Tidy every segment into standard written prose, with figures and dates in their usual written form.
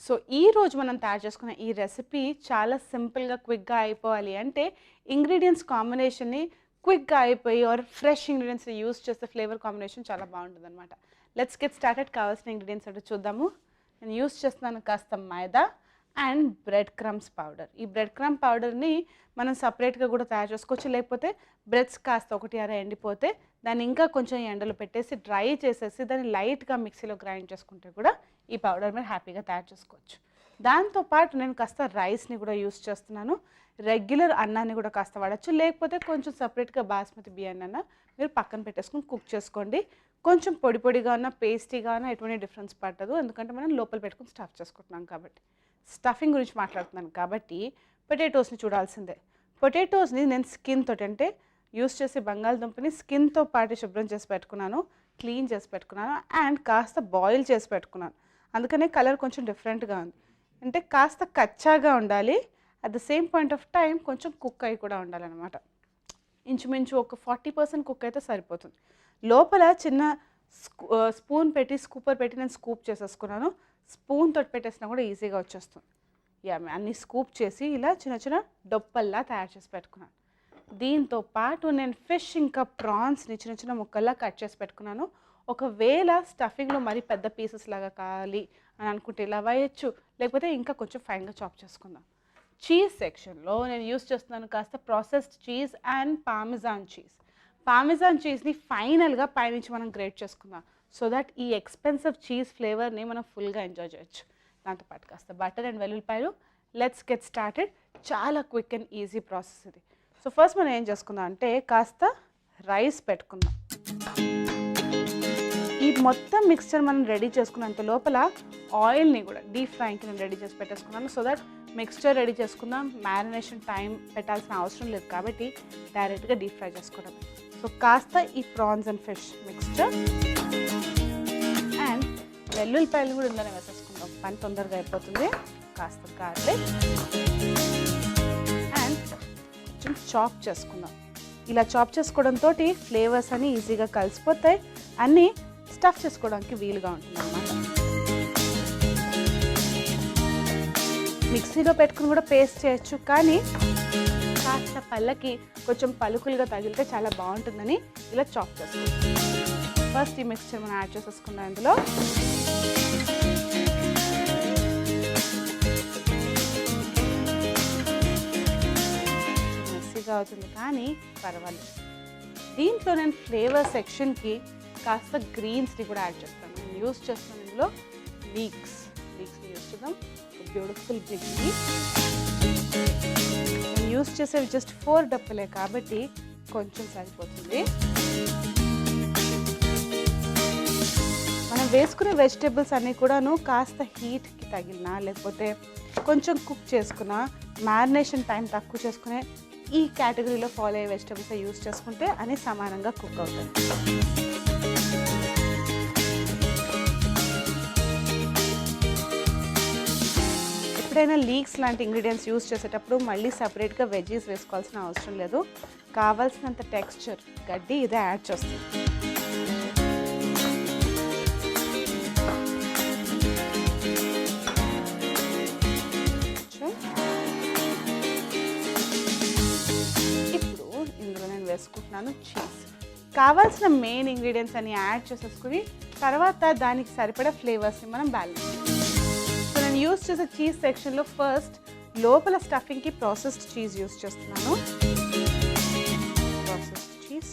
So ఈ రోజు మనం తయారు చేసుకున్న ఈ రెసిపీ చాలా సింపుల్గా క్విక్గా అయిపోవాలి అంటే ఇంగ్రీడియంట్స్ కాంబినేషన్ని క్విక్గా అయిపోయి ఆర్ ఫ్రెష్ ఇంగ్రీడియంట్స్ యూస్ చేస్తే ఫ్లేవర్ కాంబినేషన్ చాలా బాగుంటుంది అనమాట. Let's get started. కావాల్సిన ఇంగ్రీడియంట్స్ అంటే చూద్దాము. నేను యూస్ చేస్తున్నాను కాస్త మైదా అండ్ బ్రెడ్ క్రమ్స్ పౌడర్. ఈ బ్రెడ్ క్రమ్ పౌడర్ని మనం సపరేట్గా కూడా తయారు చేసుకోవచ్చు, లేకపోతే బ్రెడ్స్ కాస్త ఒకటి అర ఎండిపోతే దాన్ని ఇంకా కొంచెం ఎండలో పెట్టేసి డ్రై చేసేసి దాన్ని లైట్గా మిక్సీలో గ్రైండ్ చేసుకుంటే కూడా ఈ పౌడర్ మీరు హ్యాపీగా తయారు చేసుకోవచ్చు. దాంతోపాటు నేను కాస్త రైస్ని కూడా యూస్ చేస్తున్నాను. రెగ్యులర్ అన్నాన్ని కూడా కాస్త వాడచ్చు, లేకపోతే కొంచెం సపరేట్గా బాస్మతి బియ్యాన్ని అన్న మీరు పక్కన పెట్టేసుకుని కుక్ చేసుకోండి. కొంచెం పొడి పొడిగా ఉన్న పేస్టీగా ఉన్న ఎటువంటి డిఫరెన్స్ పట్టదు, ఎందుకంటే మనం లోపల పెట్టుకుని స్టఫ్ చేసుకుంటున్నాం కాబట్టి. స్టఫింగ్ గురించి మాట్లాడుతున్నాను కాబట్టి పొటాటోస్ని చూడాల్సిందే. పొటాటోస్ని నేను స్కిన్ తోటి అంటే యూస్ చేసే బంగాళదుంపని స్కిన్తో పాటు శుభ్రం చేసి పెట్టుకున్నాను, క్లీన్ చేసి పెట్టుకున్నాను అండ్ కాస్త బాయిల్ చేసి పెట్టుకున్నాను. అందుకనే కలర్ కొంచెం డిఫరెంట్గా ఉంది. అంటే కాస్త కచ్చాగా ఉండాలి, at the same point of time కొంచెం కుక్ అయి కూడా ఉండాలన్నమాట. ఇంచుమించు ఒక 40% కుక్ అయితే సరిపోతుంది. లోపల చిన్న స్పూన్ పెట్టి స్కూపర్ పెట్టి నేను స్కూప్ చేసేసుకున్నాను. స్పూన్ తోటి పెట్టేసినా కూడా ఈజీగా వచ్చేస్తుంది. అన్ని స్కూప్ చేసి ఇలా చిన్న చిన్న డొప్పల్లా తయారు చేసి పెట్టుకున్నాను. దీంతో పాటు నేను ఫిష్ ఇంకా ప్రాన్స్ని చిన్న చిన్న ముక్కల్లా కట్ చేసి పెట్టుకున్నాను. ఒకవేళ స్టఫింగ్లో మరీ పెద్ద పీసెస్ లాగా కావాలి అని అనుకుంటే ఇలా వేయచ్చు, లేకపోతే ఇంకా కొంచెం ఫైన్గా చాప్ చేసుకుందాం. చీజ్ సెక్షన్లో నేను యూస్ చేస్తున్నాను కాస్త processed cheese and parmesan cheese. Parmesan చీజ్ని ఫైనల్గా పైనుంచి మనం గ్రేట్ చేసుకుందాం, సో దట్ ఈ ఎక్స్పెన్సివ్ చీజ్ ఫ్లేవర్ని మనం ఫుల్గా ఎంజాయ్ చేయొచ్చు. దాంతోపాటు కాస్త బటర్ అండ్ వెల్లుల్లిపాయలు. Let's get started. చాలా క్విక్ అండ్ ఈజీ ప్రాసెస్ ఇది. సో ఫస్ట్ మనం ఏం చేసుకుందాం అంటే కాస్త రైస్ పెట్టుకుందాం. ఈ మొత్తం మిక్స్చర్ మనం రెడీ చేసుకున్నంత లోపల ఆయిల్ని కూడా డీప్ ఫ్రైకి నేను రెడీ చేసి పెట్టేసుకున్నాను, సో దట్ మిక్స్చర్ రెడీ చేసుకుందాం. మ్యారినేషన్ టైం పెట్టాల్సిన అవసరం లేదు కాబట్టి డైరెక్ట్గా డీప్ ఫ్రై చేసుకోవడం. సో కాస్త ఈ prawns and fish mixture and వెల్లుల్లిపాయలు కూడా ఇందులోనే వేసేసుకుందాం, పని తొందరగా అయిపోతుంది. కాస్త గార్లిక్ అండ్ కొంచెం చాప్ చేసుకుందాం. ఇలా చాప్ చేసుకోవడంతో ఫ్లేవర్స్ అన్నీ ఈజీగా కలిసిపోతాయి, అన్నీ స్టఫ్ చేసుకోవడానికి వీలుగా ఉంటుంది అన్నమాట. మిక్సీలో పెట్టుకుని కూడా పేస్ట్ చేయొచ్చు, కానీ కాస్త పళ్ళకి కొంచెం పలుకులుగా తగిలితే చాలా బాగుంటుందని ఇలా చాప్ చేసుకుంటాం. ఫస్ట్ ఈ మిక్స్చర్ మనం యాడ్ చేసేసుకుందాం. ఇందులో మెస్సీగా అవుతుంది కానీ పర్వాలేదు. దీంట్లో నేను ఫ్లేవర్ సెక్షన్కి కాస్త గ్రీన్స్ని కూడా యాడ్ చేస్తాను. నేను యూస్ చేస్తున్నాను ఇందులో లీక్స్ని యూస్ చేద్దాం. Beautiful green leak. నేను యూస్ చేసేవి జస్ట్ 4 డప్పలే కాబట్టి కొంచెం సరిపోతుంది. మనం వేసుకునే వెజిటేబుల్స్ అన్నీ కూడాను కాస్త హీట్కి తగిలినా లేకపోతే కొంచెం కుక్ చేసుకున్నా, మ్యారినేషన్ టైం తక్కువ చేసుకునే ఈ కేటగిరీలో ఫాలో అయ్యే వెజిటేబుల్స్ యూస్ చేసుకుంటే అన్నీ సమానంగా కుక్ అవుతాయి. ఎప్పుడైనా లీక్స్ లాంటి ఇంగ్రీడియంట్స్ యూస్ చేసేటప్పుడు మళ్ళీ సపరేట్గా వెజ్జీస్ వేసుకోవాల్సిన అవసరం లేదు. కావాల్సినంత టెక్స్చర్ గడ్డి ఇదే యాడ్ చేస్తుంది. ఇప్పుడు ఇందులో నేను వేసుకుంటున్నాను చీజ్. కావాల్సిన మెయిన్ ఇంగ్రీడియంట్స్ అన్ని యాడ్ చేసేసుకుని తర్వాత దానికి సరిపడా ఫ్లేవర్స్ని మనం బ్యాలెన్స్ చేయాలి. సో నేను యూస్ చేసే చీజ్ సెక్షన్లో ఫస్ట్ లోపల స్టఫింగ్కి ప్రాసెస్డ్ చీజ్ యూస్ చేస్తున్నాను. ప్రాసెస్డ్ చీజ్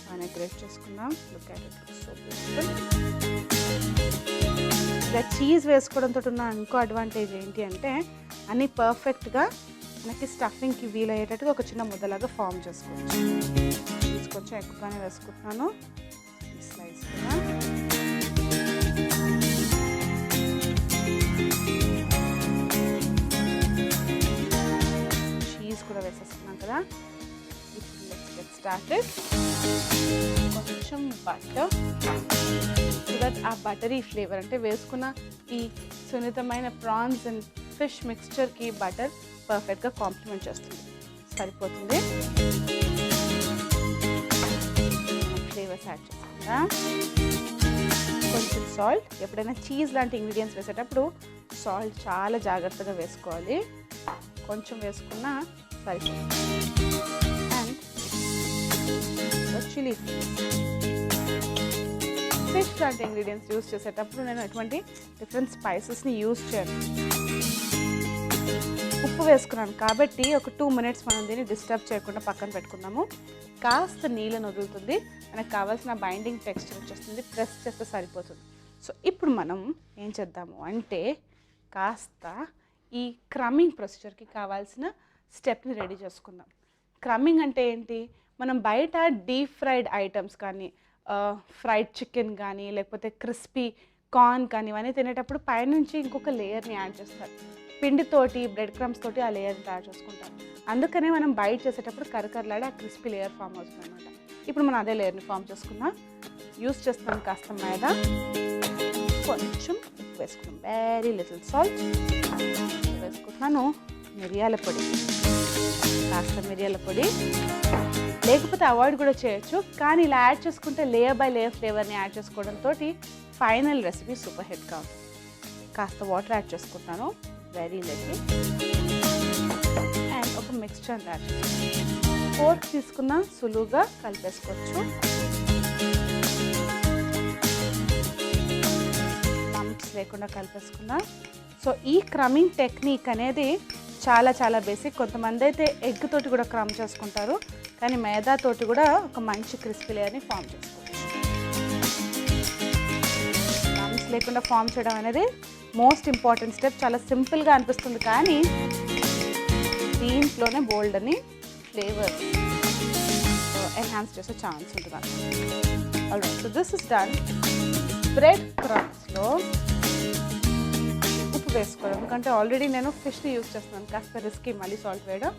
బాగా గ్రేట్ చేసుకుందాం. Look at it, so beautiful. ఇలా చీజ్ వేసుకోవడంతో ఉన్న ఇంకో అడ్వాంటేజ్ ఏంటి అంటే అన్నీ పర్ఫెక్ట్గా మనకి స్టఫింగ్కి వీలయ్యేటట్టుగా ఒక చిన్న ముద్దలాగా ఫామ్ చేసుకోవచ్చు. చీజ్ కొంచెం ఎక్కువగానే వేసుకుంటున్నాను. ఈ స్లైస్ కూడా చీజ్ కూడా వేసేసుకున్నాం కదా. ఇప్పుడు లెట్స్ గెట్ స్టార్టెడ్. కొంచెం బటర్, సో దట్ ఆ బటరీ ఫ్లేవర్ అంటే వేసుకున్న ఈ సున్నితమైన ప్రాన్స్ అండ్ ఫిష్ మిక్స్చర్కి బటర్ పర్ఫెక్ట్గా కాంప్లిమెంట్ చేస్తుంది. సరిపోతుంది. ఫ్లేవర్స్ యాడ్ చేసుకుందా. కొంచెం సాల్ట్. ఎప్పుడైనా చీజ్ లాంటి ఇంగ్రీడియంట్స్ వేసేటప్పుడు సాల్ట్ చాలా జాగ్రత్తగా వేసుకోవాలి. కొంచెం వేసుకున్నా సరిపోతుంది. అండ్ చిల్లీ ఫిష్ లాంటి ఇంగ్రీడియంట్స్ యూస్ చేసేటప్పుడు నేను ఎటువంటి డిఫరెంట్ స్పైసెస్ని యూస్ చేయను. ఉప్పు వేసుకున్నాను కాబట్టి ఒక 2 minutes మనం దీన్ని డిస్టర్బ్ చేయకుండా పక్కన పెట్టుకుందాము. కాస్త నీళ్ళని వదులుతుంది, మనకు కావాల్సిన బైండింగ్ టెక్స్చర్ వచ్చేస్తుంది. ప్రెస్ చేస్తే సరిపోతుంది. సో ఇప్పుడు మనం ఏం చేద్దాము అంటే కాస్త ఈ క్రమ్మింగ్ ప్రొసీజర్కి కావాల్సిన స్టెప్ని రెడీ చేసుకుందాం. క్రమ్మింగ్ అంటే ఏంటి? మనం బయట డీప్ ఫ్రైడ్ ఐటమ్స్ కానీ ఫ్రైడ్ చికెన్ కానీ లేకపోతే క్రిస్పీ కార్న్ కానీ ఇవన్నీ తినేటప్పుడు పైనుంచి ఇంకొక లేయర్ని యాడ్ చేస్తారు. పిండితోటి బ్రెడ్ క్రమ్స్ తోటి ఆ లేయర్ని తయారు చేసుకుంటాం. అందుకనే మనం బైట్ చేసేటప్పుడు కరకరలాడి ఆ క్రిస్పీ లేయర్ ఫామ్ అవుతుంది అనమాట. ఇప్పుడు మనం అదే లేయర్ని ఫామ్ చేసుకుందాం. యూస్ చేస్తాం కాస్త మైదా, కొంచెం ఉప్పు వేసుకున్నాం, వెరీ లిటిల్ సాల్ట్ వేసుకుంటున్నాను. మిరియాల పొడి, కాస్త మిరియాల పొడి, లేకపోతే అవాయిడ్ కూడా చేయొచ్చు. కానీ ఇలా యాడ్ చేసుకుంటే లేయర్ బై లేయర్ ఫ్లేవర్ని యాడ్ చేసుకోవడంతో ఫైనల్ రెసిపీ సూపర్ హిట్గా ఉంటుంది. కాస్త వాటర్ యాడ్ చేసుకుంటాను, వెరీ లిటిల్. అండ్ ఒక మిక్స్చర్ యాడ్ చేసుకుంటాను. ఫోర్క్ తీసుకున్నా సులువుగా కలిపేసుకోవచ్చు. లంప్స్ లేకుండా కలిపేసుకున్నా. సో ఈ క్రమ్మింగ్ టెక్నిక్ అనేది చాలా చాలా బేసిక్. కొంతమంది అయితే ఎగ్ తోటి కూడా క్రమ్ చేసుకుంటారు, కానీ మైదా తోటి కూడా ఒక మంచి క్రిస్పీ లేయర్ని ఫామ్ చేసుకోవచ్చు. లంప్స్ లేకుండా ఫామ్ చేయడం అనేది మోస్ట్ ఇంపార్టెంట్ స్టెప్. చాలా సింపుల్గా అనిపిస్తుంది కానీ దీంట్లోనే బోల్డ్ అని ఫ్లేవర్స్ ఎన్హాన్స్ చేసే ఛాన్స్ ఉంటుంది. Alright, so this is done. Bread క్రమ్స్లో ఉప్పు వేసుకోవడం, ఎందుకంటే ఆల్రెడీ నేను ఫిష్ని యూస్ చేస్తున్నాను, కాస్త రిస్కీ మళ్ళీ సాల్ట్ వేయడం.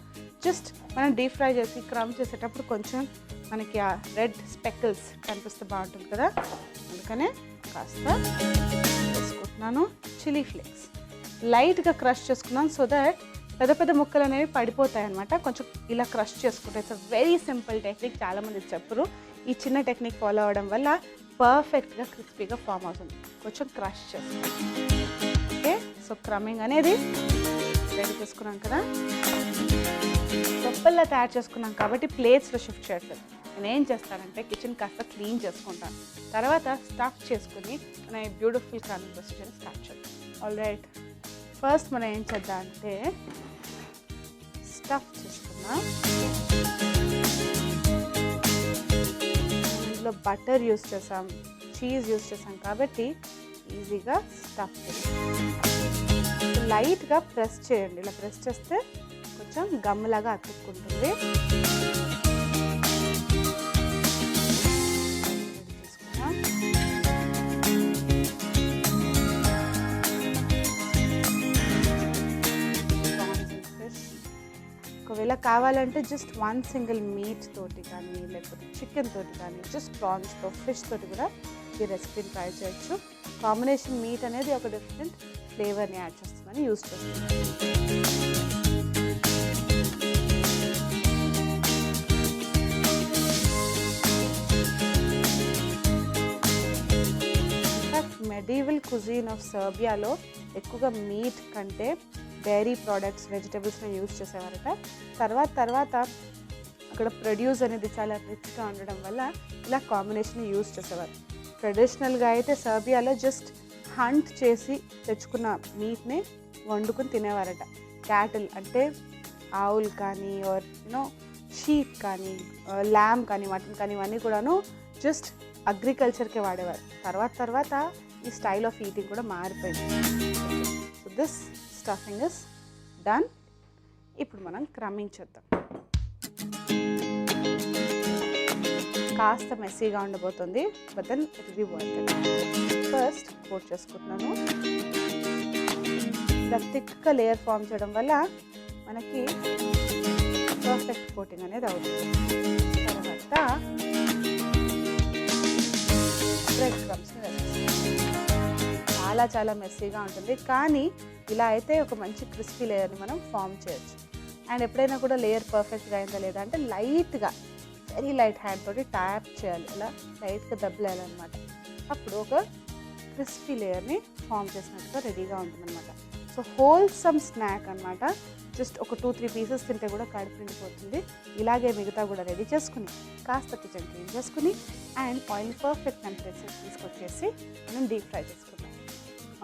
జస్ట్ మనం డీప్ ఫ్రై చేసి క్రమ్ చేసేటప్పుడు కొంచెం మనకి ఆ రెడ్ స్పెకిల్స్ కనిపిస్తే బాగుంటుంది కదా, అందుకనే కాస్త వేసుకుంటున్నాను. చిల్లీ ఫ్లేక్స్ లైట్గా క్రష్ చేసుకున్నాను, సో దట్ పెద్ద పెద్ద ముక్కలు అనేవి పడిపోతాయి అనమాట. కొంచెం ఇలా క్రష్ చేసుకుంటే it's a very simple technique, చాలామంది చెప్పరు. ఈ చిన్న టెక్నిక్ ఫాలో అవ్వడం వల్ల పర్ఫెక్ట్గా క్రిస్పీగా ఫామ్ అవుతుంది. కొంచెం క్రష్ చేసుకోండి. ఓకే, సో క్రమ్మింగ్ అనేది రెడీ చేసుకున్నాం కదా. గొప్పల్లా తయారు చేసుకున్నాం కాబట్టి ప్లేట్స్లో షిఫ్ట్ చేయట్లేదు. నేను ఏం చేస్తానంటే కిచెన్ కాస్త క్లీన్ చేసుకుంటాను, తర్వాత స్టఫ్ చేసుకుని మన బ్యూటిఫుల్ క్రమ్మింగ్ ప్రొసీజర్ని స్టార్ట్ చేద్దాం. ఆల్రైట్, ఫస్ట్ మనం ఏం చేద్దాం అంటే స్టఫ్ చేసుకున్నాం. ఇందులో బటర్ యూస్ చేసాం, చీజ్ యూస్ చేసాం కాబట్టి ఈజీగా స్టఫ్ చేస్తాం. లైట్గా ప్రెస్ చేయండి, ఇలా ప్రెస్ చేస్తే కొంచెం గమ్లాగా అతుక్కుంటుంది. తీసుకున్నాం. ఒకవేళ కావాలంటే జస్ట్ 1 సింగిల్ మీట్ తోటి కానీ లేకపోతే చికెన్ తోటి కానీ జస్ట్ ప్రాన్స్తో ఫిష్ తోటి కూడా ఈ రెసిపీని ట్రై చేయొచ్చు. కాంబినేషన్ మీట్ అనేది ఒక డిఫరెంట్ ఫ్లేవర్ని యాడ్ చేస్తుందని యూస్ చేస్తుంది. మెడివల్ కుజీన్ ఆఫ్ సర్బియాలో ఎక్కువగా మీట్ కంటే డైరీ ప్రోడక్ట్స్, వెజిటబుల్స్ని యూజ్ చేసేవారట. తర్వాత అక్కడ ప్రొడ్యూస్ అనేది చాలా రిచ్గా ఉండడం వల్ల ఇలా కాంబినేషన్ యూజ్ చేసేవారు. ట్రెడిషనల్గా అయితే సర్బియాలో జస్ట్ హంట్ చేసి తెచ్చుకున్న మీట్ని వండుకొని తినేవారట. క్యాటిల్ అంటే ఆవులు కానీ ఆర్ షీప్ కానీ ల్యామ్ కానీ మటన్ కానీ ఇవన్నీ కూడాను జస్ట్ అగ్రికల్చర్కే వాడేవారు. తర్వాత ఈ స్టైల్ ఆఫ్ ఈటింగ్ కూడా మారిపోయింది. So this stuffing is done. ఇప్పుడు మనం క్రమ్మింగ్ చేద్దాం. కాస్త మెస్సీగా ఉండబోతుంది, but then it will be worth it. First coat చేసుకుంటున్నాను. ఇలా థిక్గా లేయర్ ఫామ్ చేయడం వల్ల మనకి పర్ఫెక్ట్ కోటింగ్ అనేది అవుతుంది. తర్వాత బ్రెడ్ క్రమ్స్ని వేసేస్తాం. చాలా మెస్సీగా ఉంటుంది, కానీ ఇలా అయితే ఒక మంచి క్రిస్పీ లేయర్ని మనం ఫామ్ చేయొచ్చు. అండ్ ఎప్పుడైనా కూడా లేయర్ పర్ఫెక్ట్గా అయిందా లేదా అంటే లైట్గా, వెరీ లైట్ హ్యాండ్ తోటి ట్యాప్ చేయాలి, ఇలా లైట్గా దెబ్బలేయాలన్నమాట. అప్పుడు ఒక క్రిస్పీ లేయర్ని ఫామ్ చేసినట్టుగా రెడీగా ఉంటుందన్నమాట. సో హోల్సమ్ స్నాక్ అనమాట. జస్ట్ ఒక 2-3 పీసెస్ తింటే కూడా కడుపు నిండిపోతుంది. ఇలాగే మిగతా కూడా రెడీ చేసుకుని కాస్త కిచెన్ క్లీన్ చేసుకుని అండ్ ఆయిల్ పర్ఫెక్ట్ టెంపరేచర్ తీసుకొచ్చేసి మనం డీప్ ఫ్రై చేసుకుంటాం.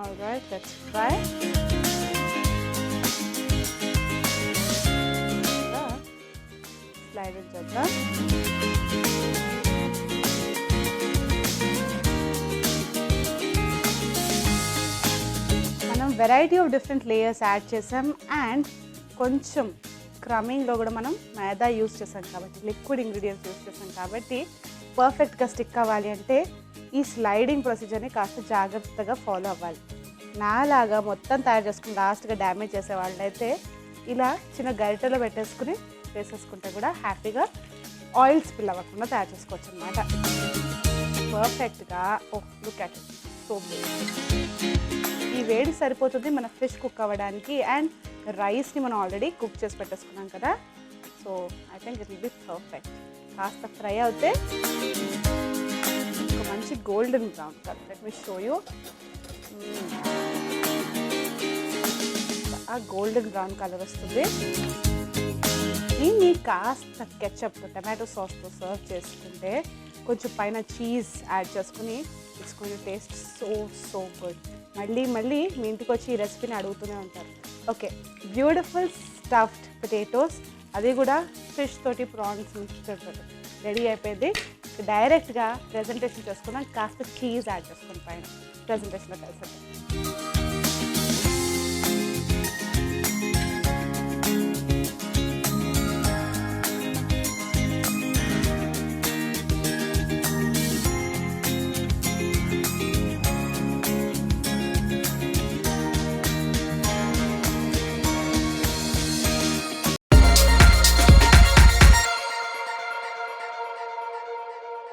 Alright, let's fry. స్లైడ్ చేద్దాం. మనం variety of different layers add చేసాం అండ్ కొంచెం క్రమింగ్లో కూడా మనం మైదా యూస్ చేసాం కాబట్టి, లిక్విడ్ ఇంగ్రీడియంట్స్ యూస్ చేసాం కాబట్టి పర్ఫెక్ట్గా స్టిక్ అవ్వాలి అంటే ఈ స్లైడింగ్ ప్రొసీజర్ని కాస్త జాగ్రత్తగా ఫాలో అవ్వాలి. నాలాగా మొత్తం తయారు చేసుకుని లాస్ట్గా డ్యామేజ్ చేసే వాళ్ళైతే ఇలా చిన్న గరిటెలో పెట్టేసుకుని వేసేసుకుంటే కూడా హ్యాపీగా ఆయిల్ స్పిల్ అవ్వకుండా తయారు చేసుకోవచ్చు అనమాట. పర్ఫెక్ట్గా లుక్ అట్ ఇట్, సో ఈ వేడి సరిపోతుంది మన ఫిష్ కుక్ అవ్వడానికి. అండ్ రైస్ని మనం ఆల్రెడీ కుక్ చేసి పెట్టేసుకున్నాం కదా, so I think it will be perfect. కాస్త ఫ్రై అవుతే ఒక మంచి golden brown colour, let me show you. ఆ గోల్డెన్ బ్రౌన్ కలర్ వస్తుంది. దీన్ని కాస్త కెచప్తో, టమాటో సాస్తో సర్వ్ చేసుకుంటే కొంచెం పైన చీజ్ యాడ్ చేసుకుని it's going to taste so good. మళ్ళీ మీ ఇంటికి వచ్చి ఈ రెసిపీని అడుగుతూనే ఉంటారు. ఓకే, బ్యూటిఫుల్ స్టఫ్డ్ పొటాటోస్, అది కూడా ఫిష్ తోటి, ప్రాన్స్ మిక్స్చర్ తోటి రెడీ అయిపోయింది. డైరెక్ట్గా ప్రెజెంటేషన్ చేసుకున్నాం. కాస్త చీజ్ యాడ్ చేసుకుని పైన ప్రెజెంటేషన్లో కలిసి